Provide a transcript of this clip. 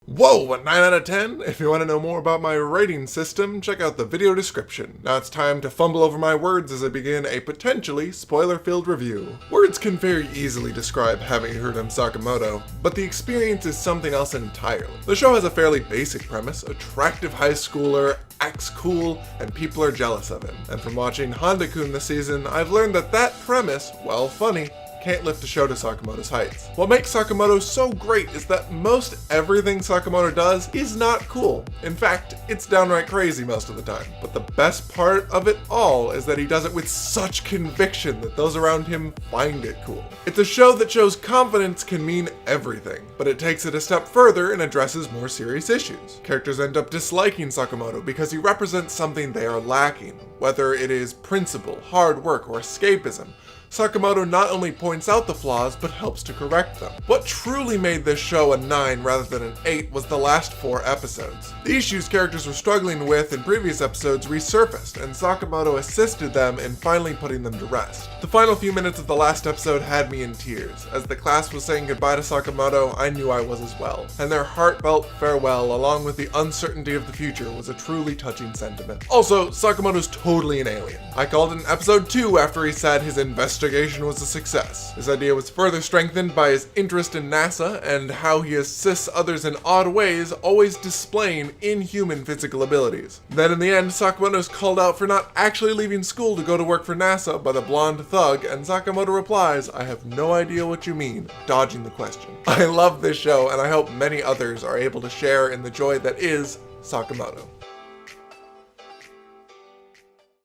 Whoa, a 9 out of 10? If you want to know more about my rating system, check out the video description. Now it's time to fumble over my words as I begin a potentially spoiler-filled review. Words can very easily describe having heard of Sakamoto, but the experience is something else entirely. The show has a fairly basic premise: attractive high schooler, acts cool, and people are jealous of him. And from watching Honda-kun this season, I've learned that that premise, while funny, can't lift the show to Sakamoto's heights. What makes Sakamoto so great is that most everything Sakamoto does is not cool. In fact, it's downright crazy most of the time. But the best part of it all is that he does it with such conviction that those around him find it cool. It's a show that shows confidence can mean everything, but it takes it a step further and addresses more serious issues. Characters end up disliking Sakamoto because he represents something they are lacking, whether it is principle, hard work, or escapism. Sakamoto not only points out the flaws, but helps to correct them. What truly made this show a 9 rather than an 8 was the last 4 episodes. The issues characters were struggling with in previous episodes resurfaced, and Sakamoto assisted them in finally putting them to rest. The final few minutes of the last episode had me in tears. As the class was saying goodbye to Sakamoto, I knew I was as well. And their heartfelt farewell, along with the uncertainty of the future, was a truly touching sentiment. Also, Sakamoto's totally an alien. I called it in episode 2 after he said his investigation was a success. This idea was further strengthened by his interest in NASA and how he assists others in odd ways, always displaying inhuman physical abilities. Then in the end, Sakamoto is called out for not actually leaving school to go to work for NASA by the blonde thug, and Sakamoto replies, "I have no idea what you mean," dodging the question. I love this show, and I hope many others are able to share in the joy that is Sakamoto.